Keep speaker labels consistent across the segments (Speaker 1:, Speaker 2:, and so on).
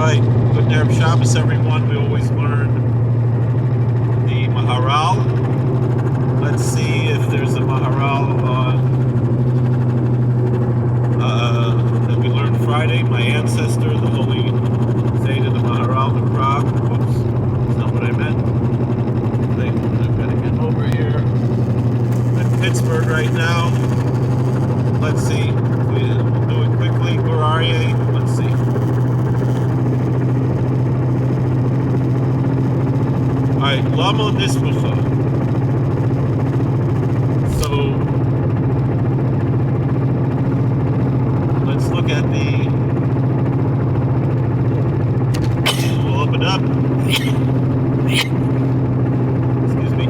Speaker 1: Alright, good Erev Shabbos everyone. We always learn the Maharal. Let's see if there's a Maharal that we learned Friday. My ancestor, the Holy Zayda, the Maharal in Prague. Oops, that's not what I meant. I've got to get over here. I'm in Pittsburgh right now. Let's see. We'll do it quickly. Where are you? Let's see. Alright, Lamo Nismucha. So, let's look at the... We'll open up. Excuse me.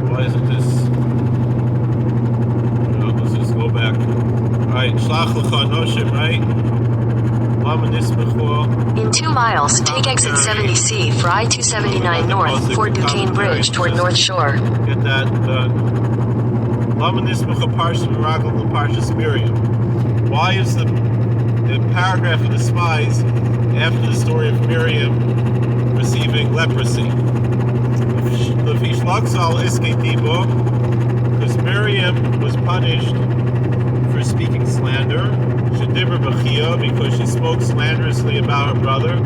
Speaker 1: Why isn't this... No, let's just go back. Alright, Shlach Noshim, right?
Speaker 2: In 2 miles, take exit 70C for I-279 North, Fort Duquesne Bridge toward North Shore.
Speaker 1: Get that done. Parshas Miriam. Why is the paragraph of the spies after the story of Miriam receiving leprosy? Because Miriam was punished for speaking slander. Because she spoke slanderously about her brother.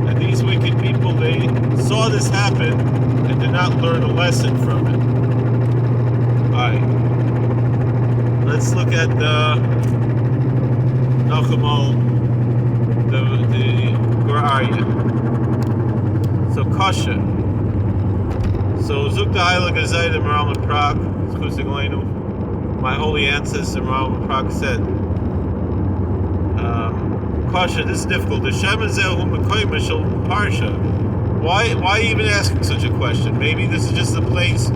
Speaker 1: And these wicked people, they saw this happen and did not learn a lesson from it. Alright. Let's look at the Nachamal, the Aryeh. So Kasha. So Zuk Da'ila Gazayda Maharal in Prague, my holy ancestor Maharal in Prague said, Kasha, this is difficult. Why even asking such a question? Maybe this is just the place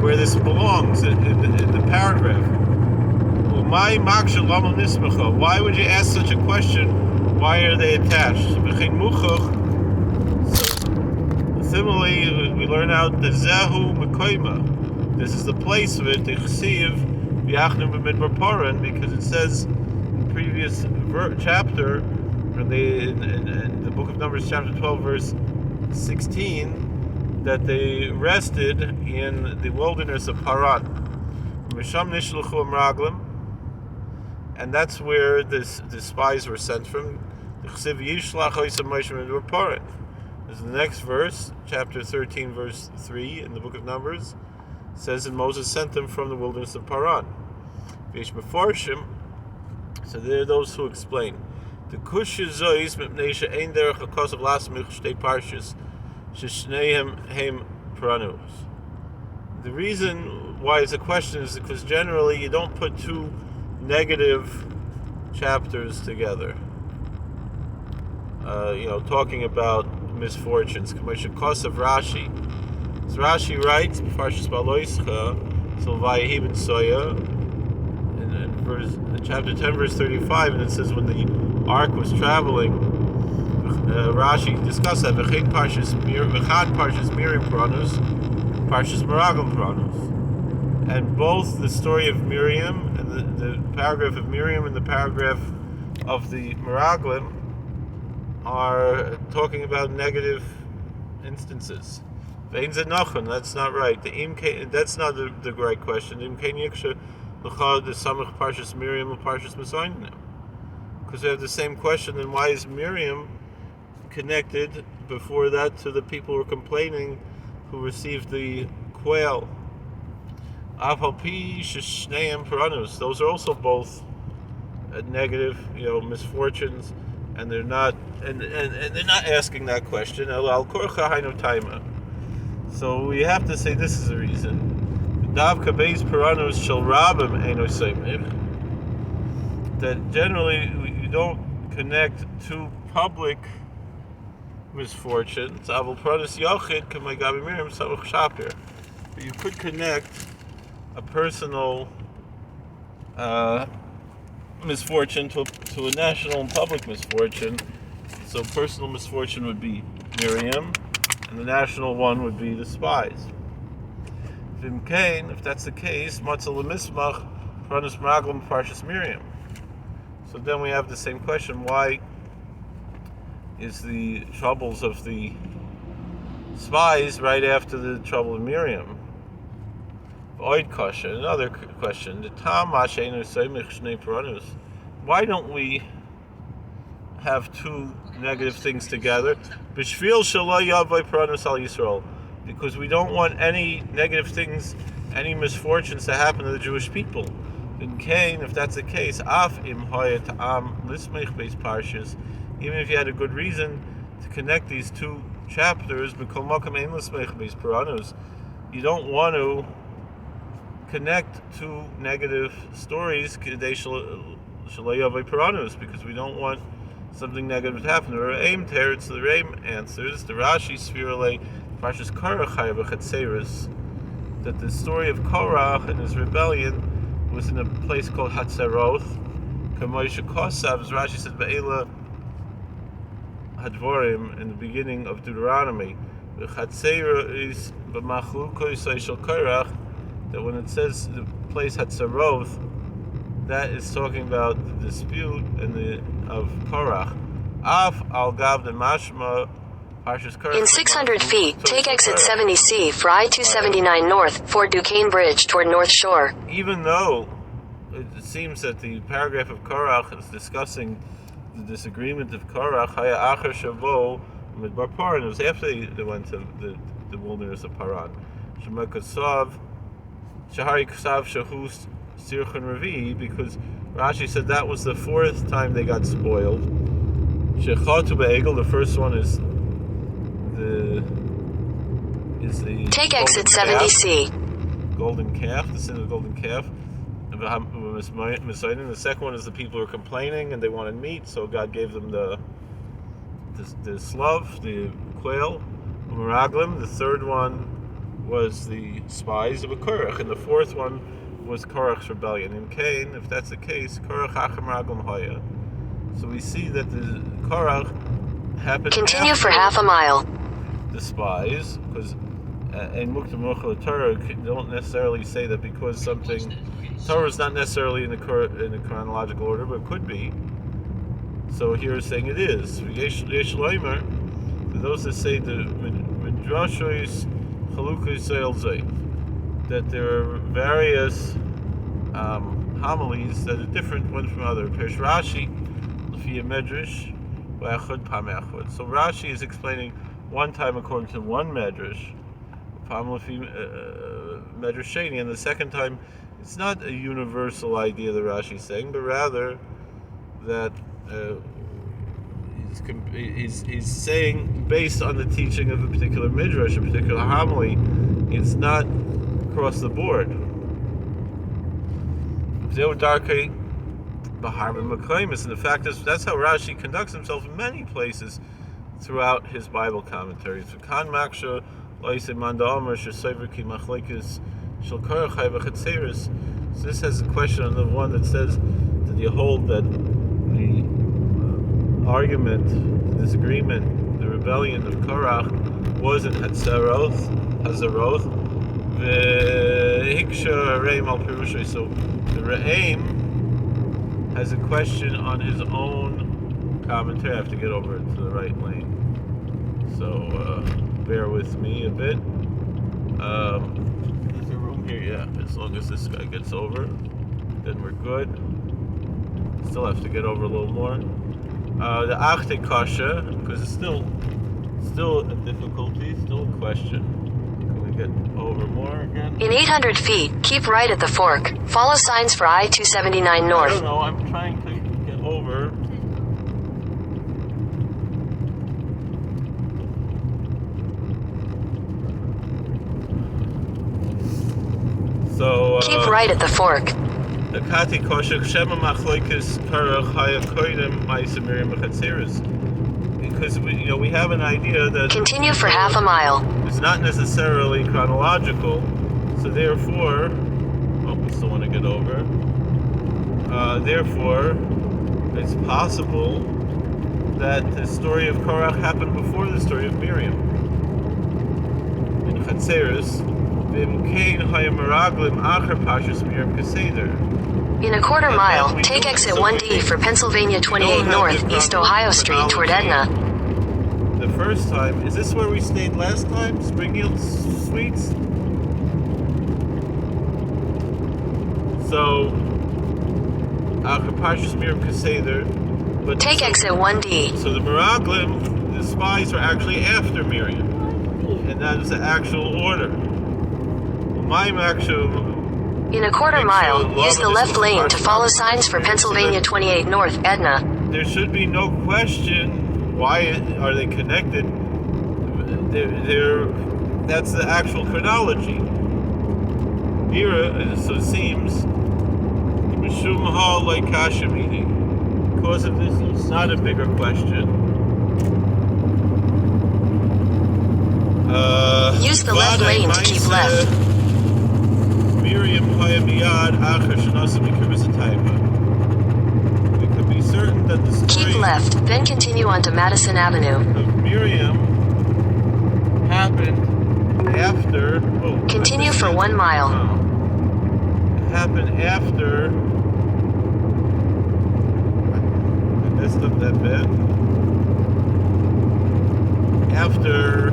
Speaker 1: where this belongs in the paragraph. Why would you ask such a question? Why are they attached? Similarly, we learn out the Zehu Mekoima. This is the place of it, because it says in the previous chapter, in the book of Numbers, chapter 12, verse 16, that they rested in the wilderness of Paran. And that's where the spies were sent from. This is the next verse, chapter 13, verse 3 in the book of Numbers. It says that Moses sent them from the wilderness of Paran. So there are those who explain. The Kushya Zois Mipnesha Ein Derech HaKos of Lasmich Shtei Parshas Sheshnehem Heim Paranus. The reason why it's a question is because generally you don't put two negative chapters together. Talking about misfortunes. Kos of Rashi. So Rashi writes, Parshas Baloischa, so Vayehi ben Soya, in chapter 10, verse 35, and it says when the ark was traveling, Rashi discussed that, V'chein Parshas Miriam Pranus, Parshas Meraglim Pranus. And both the story of Miriam, and the paragraph of Miriam and the paragraph of the Meraglim are talking about negative instances. That's not right. That's not the right question. Because we have the same question, then why is Miriam connected before that to the people who were complaining who received the quail? Those are also both negative, misfortunes, and they're not and they're not asking that question. So we have to say this is the reason. That generally you don't connect two public misfortunes. But you could connect a personal misfortune to a national and public misfortune. So personal misfortune would be Miriam, and the national one would be the spies. V'imkein, if that's the case, Matzah L'mismach, Pranus Meraglim, Parshas Miriam. So then we have the same question: why is the troubles of the spies right after the trouble of Miriam? Oid kasha, another question. The Tam Masheinu Seimich Shnei Pranus. Why don't we have two negative things together? B'shvil shelo yavai Pranus al Yisrael. Because we don't want any negative things, any misfortunes to happen to the Jewish people. In Cain, if that's the case, af im hayat am lismech beis parshas, even if you had a good reason to connect these two chapters, b'kol makam ein lismech beis paranus, you don't want to connect two negative stories k'dei shelo yavai paranus, because we don't want something negative to happen. The Re'im teretz, the Re'im answers, the Rashi svirale Parshas Korach Chatzeris, that the story of Korach and his rebellion was in a place called Hatzeroth. Kamoisha Kosav, as Rashi said, Be'ela Hadvorim, in the beginning of Deuteronomy. The Chatzeris b'machluko shel Korach, that when it says the place Hatzeroth, that is talking about the dispute of Korach. Af al gav the mashma.
Speaker 2: In 600 feet, take exit 70C for I-279 North, for Duquesne Bridge toward North Shore.
Speaker 1: Even though it seems that the paragraph of Korach is discussing the disagreement of Korach, Haya Acher Shavo Midbar Paran, it was after they went to the wilderness of Paran. Shema Kasav, Shahari Kasav Shahus Sirchan Ravi, because Rashi said that was the fourth time they got spoiled. Shechatu Be'egel, the first one is the
Speaker 2: take exit 70C.
Speaker 1: Golden calf, the sin of the golden calf. The second one is the people who are complaining and they wanted meat, so God gave them the slav, the quail, Meraglim. The third one was the spies of a Korach, and the fourth one was Korach's rebellion. In Cain, if that's the case, Korach Achem Meraglim Hoya. So we see that the Korach happened.
Speaker 2: Continue for half a mile.
Speaker 1: The spies, because in Mukta Torah don't necessarily say that because something Torah is not necessarily in the chronological order, but it could be. So here it's saying it is. Yesh Leimer, those that say the Midrashois Chalukos Seilzei, that there are various homilies that are different one from other. Perish Rashi, Lefia Medrash, V'achod Pam Echod. So Rashi is explaining one time according to one medrash, medrash sheni, and the second time it's not a universal idea that Rashi is saying, but rather that he's saying based on the teaching of a particular midrash, a particular homily. It's not across the board. And the fact is, that's how Rashi conducts himself in many places throughout his Bible commentaries. So this has a question on the one that says, did you hold that the argument, the disagreement, the rebellion of Korach was in Hatzeroth, Hiksha Re'im al Pirushay. So the Re'im has a question on his own commentary. I have to get over to the right lane, so bear with me a bit. There's a room here, yeah. As long as this guy gets over, then we're good. Still have to get over a little more. The Achte Kasha, because it's still a difficulty, still a question. Can we get over more again?
Speaker 2: In 800 feet, keep right at the fork. Follow signs for I-279 North.
Speaker 1: I don't know, I'm trying to get over. So,
Speaker 2: keep right at the fork.
Speaker 1: The Kati Koshek Shema Machloikis Karach Haya Koidem Maisa Miriam Chatzeris. Because we have an idea that
Speaker 2: continue for half a mile.
Speaker 1: It's not necessarily chronological, so therefore, we still want to get over. Therefore, it's possible that the story of Korach happened before the story of Miriam. In Chatzeris,
Speaker 2: In a quarter mile, take exit 1D for Pennsylvania 28 North, East Ohio Street toward Edna.
Speaker 1: The first time, is this where we stayed last time? Spring Hill Suites? So, Parshas Miriam Keseder. But
Speaker 2: take exit 1D.
Speaker 1: So the Meraglim, the spies, are actually after Miriam, and that is the actual order.
Speaker 2: In a quarter mile, use the left lane to follow signs for Pennsylvania 28 North, Edna.
Speaker 1: There should be no question. Why are they connected? That's the actual chronology. Mira, so it seems, Mishum Ha like Kashmiri. Because of this, it's not a bigger question.
Speaker 2: Use the left lane to keep left.
Speaker 1: Miriam Hayabiyad Acher Shanasim Kibbutz. We could be certain that the story
Speaker 2: keep left, then continue onto Madison Avenue.
Speaker 1: Of Miriam happened after.
Speaker 2: Continue for 1 mile.
Speaker 1: It happened after. I messed up that bit. After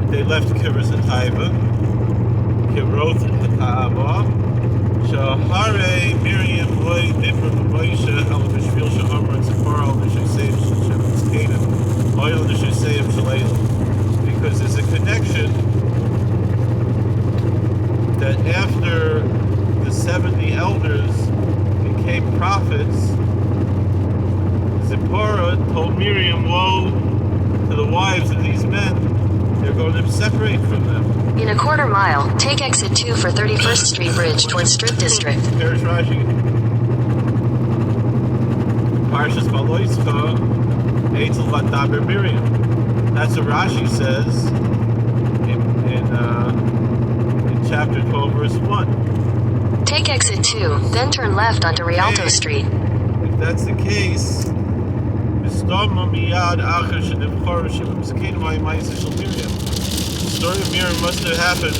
Speaker 1: they left Kibbutz Taiva. Kiroth Ha'ava, Shaharei Miriam Loy Dibra B'Moshe Al B'Shvil Sha'amar and Sephora Al B'Shesayim Shem Tzkedim Oil B'Shesayim Shalayim. Because there's a connection that after the 70 elders became prophets, Zipporah told Miriam, woe to the wives of these men, they're going to separate from them.
Speaker 2: In a quarter mile, take exit 2 for 31st Street Bridge towards Strip District.
Speaker 1: There's Rashi. Parshas Baloischa, Eitzel Vadaber Miriam. That's what Rashi says in chapter 12, verse 1.
Speaker 2: Take exit 2, then turn left onto Rialto Street.
Speaker 1: If that's the case, the story of Miriam must have happened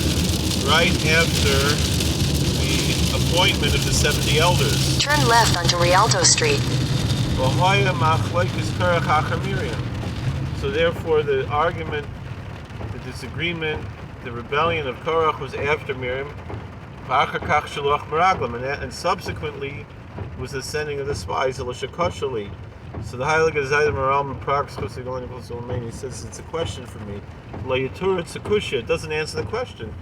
Speaker 1: right after the appointment of the 70 elders.
Speaker 2: Turn left onto Rialto Street.
Speaker 1: So therefore the argument, the disagreement, the rebellion of Korach was after Miriam, and subsequently was the sending of the spies. So the Heilige Zayim Maharal Prague says it's a question for me. It doesn't answer the question.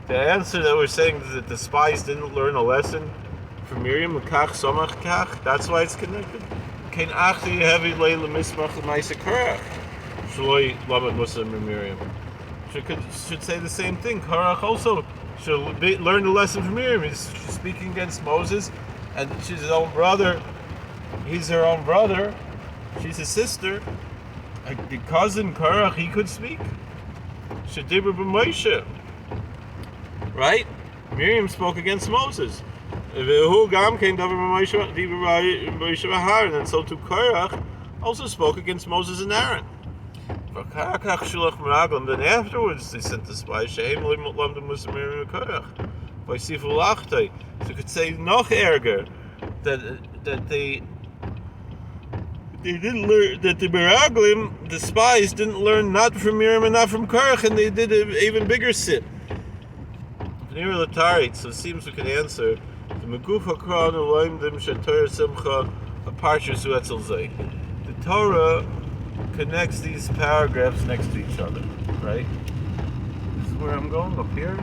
Speaker 1: The answer that we're saying is that the spies didn't learn a lesson from Miriam. That's why it's connected. Should say the same thing. Korach also should learn the lesson from Miriam. He's speaking against Moses, and she's his own brother. He's her own brother. She's his sister. The cousin Korach, he could speak. Shadibra b'Moshe. Right? Miriam spoke against Moses. And so too Korach also spoke against Moses and Aaron. Then afterwards they sent the spies. So you could say noch ärger that they didn't learn, that the Meraglim, the spies, didn't learn not from Miriam and not from Korach, and they did an even bigger sin. So it seems we can answer the Megufa Kran Eloimdim Shator Simcha Parshas Uetzel Zay. The Torah connects these paragraphs next to each other, right? This is where I'm going, up here.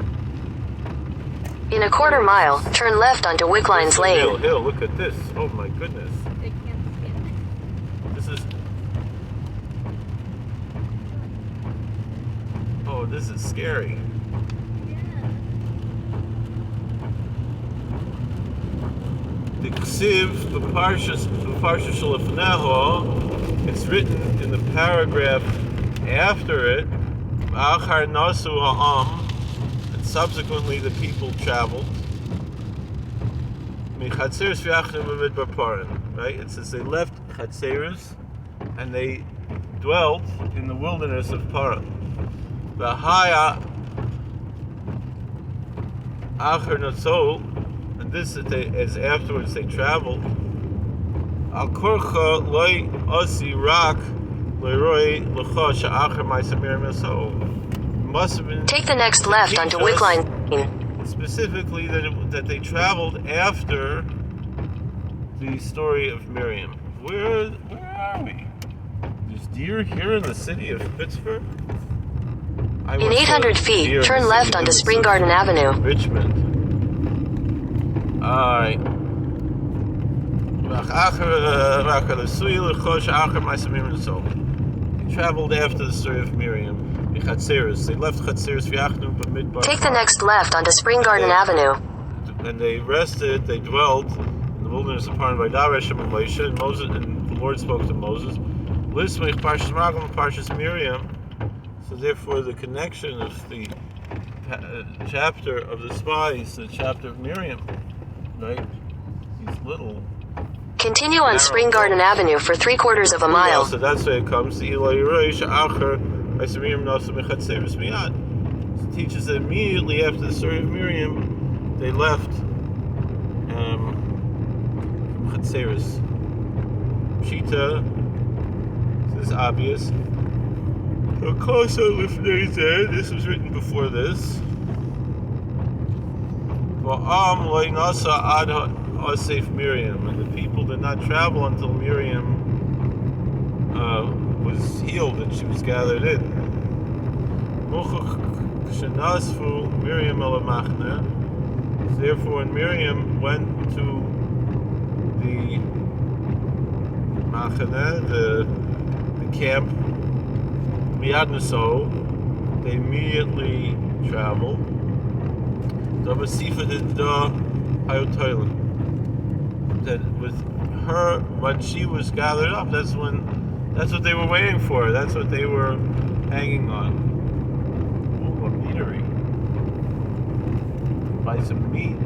Speaker 2: In a quarter mile, turn left onto Wickline's Lane.
Speaker 1: Hill, look at this. Oh my goodness. This is scary. The Ksiv, the Parshas Shalafneho, it's written in the paragraph after it, Achar Nasu Ha'am, and subsequently the people traveled. Right? It says they left Chatzeres and they dwelt in the wilderness of Paran. V'haya acher natzol, and this is afterwards they traveled. Al korcha loy osi rak loyroi lecha she'acher ma'aser Miriam. Must have been.
Speaker 2: Take the next left onto Wick Line.
Speaker 1: Specifically, that they traveled after the story of Miriam. Where are we? There's deer here in the city of Pittsburgh?
Speaker 2: In 800 feet, turn left onto Spring Garden Avenue.
Speaker 1: Richmond. Alright. They traveled after the story of Miriam. They left Chatzeris.
Speaker 2: Take the next left onto Spring Garden Avenue.
Speaker 1: And they rested, they dwelt in the wilderness of Paran by Daresh and Moshe, and the Lord spoke to Moses. Lismich Parshas Meraglim and Parshas Miriam. So therefore the connection of the chapter of the spies to the chapter of Miriam, right? These little...
Speaker 2: Continue on Spring Garden Avenue for 3/4 of a mile.
Speaker 1: So that's where it comes to Eli Yerosh Acher. It teaches that immediately after the story of Miriam, they left from Chatzeris. Pshita, this is obvious. This was written before this. Miriam, and the people did not travel until Miriam was healed and she was gathered in. Therefore, when Miriam went to the Machane, the camp, Miyad Naso, they immediately traveled. That with her, when she was gathered up, that's what they were waiting for. That's what they were hanging on. Ooh, a meatery. Buy some meat.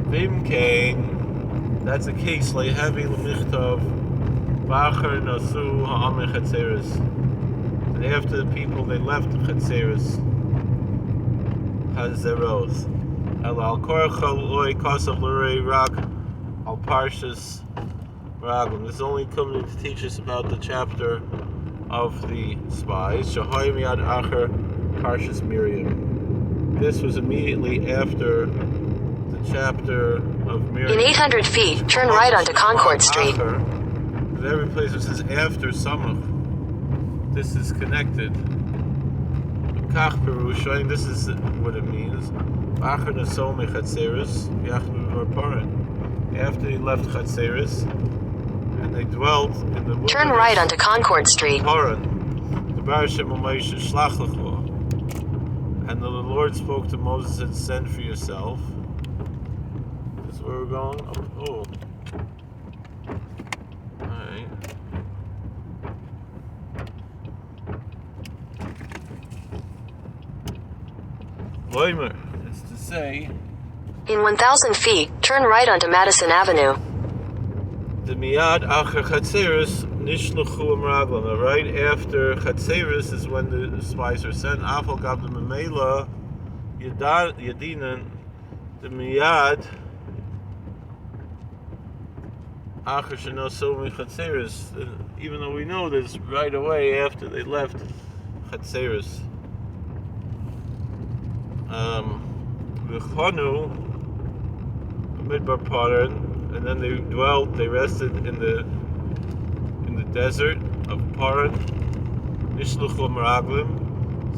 Speaker 1: Vim Kane. That's a case like heavy lemichtov. Bacher nasu ha'ameh chatzeris. And after the people, they left Chatzeris. Hazeroth. Al korcha loy kasav l'rei rak al Parshas Meraglim. This is only coming to teach us about the chapter of the spies. Shahoy miyad acher Parshas Miriam. This was immediately after the chapter of Miriam.
Speaker 2: In 800 feet, turn right onto Concord Street.
Speaker 1: Every place it says after Samach, this is connected. Kach Perushain, this is what it means. After they left Chatzeris, and they dwelt in the wilderness.
Speaker 2: Turn right onto Concord Street.
Speaker 1: Paran, the Parshas Moshe Shlach lecho. And the Lord spoke to Moses and send for yourself. That's where we're going. Oh. Alright. Loimer, it's to say.
Speaker 2: In 1,000 feet, turn right onto Madison Avenue.
Speaker 1: The miyad acher Chatzeris nishluchu meraglim. Right after Chatzeris is when the spies are sent. Afal gab the memela yadinan. The miyad acher shenosomi Chatzeris. Even though we know this right away after they left Chatzeris. V'chonu midbar Paran, and then they dwelt. They rested in the desert of Paran. Nishluchu meraglim.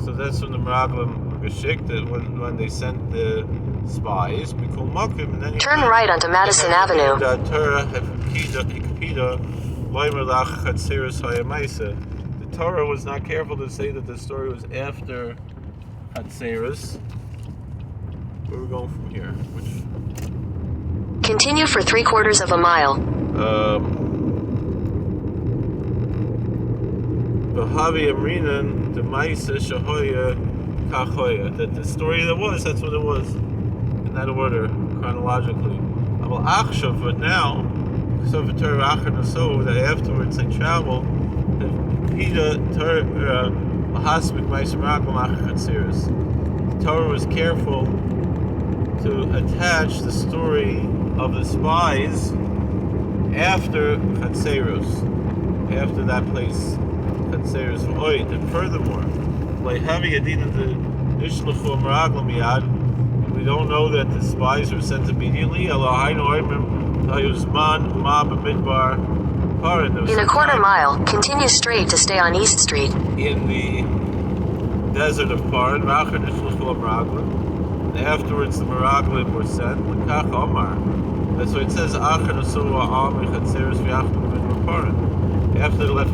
Speaker 1: So that's when the meraglim were geschikt. When they sent the spies.
Speaker 2: Turn right onto Madison Avenue.
Speaker 1: The Torah was not careful to say that the story was after Chatzeris. Where are we going from here?
Speaker 2: Continue for 3/4 of a mile.
Speaker 1: That the story that was, that's what it was. In that order, chronologically. But now, that afterwards they travel, The Torah was careful to attach the story of the spies after Chatzeros, after that place, Chatzeros for Oid. And furthermore, we don't know that the spies were sent immediately.
Speaker 2: In a quarter mile, continue straight to stay on East Street.
Speaker 1: In the desert of Paran, and afterwards the Meraglim were sent. That's why it says, after they left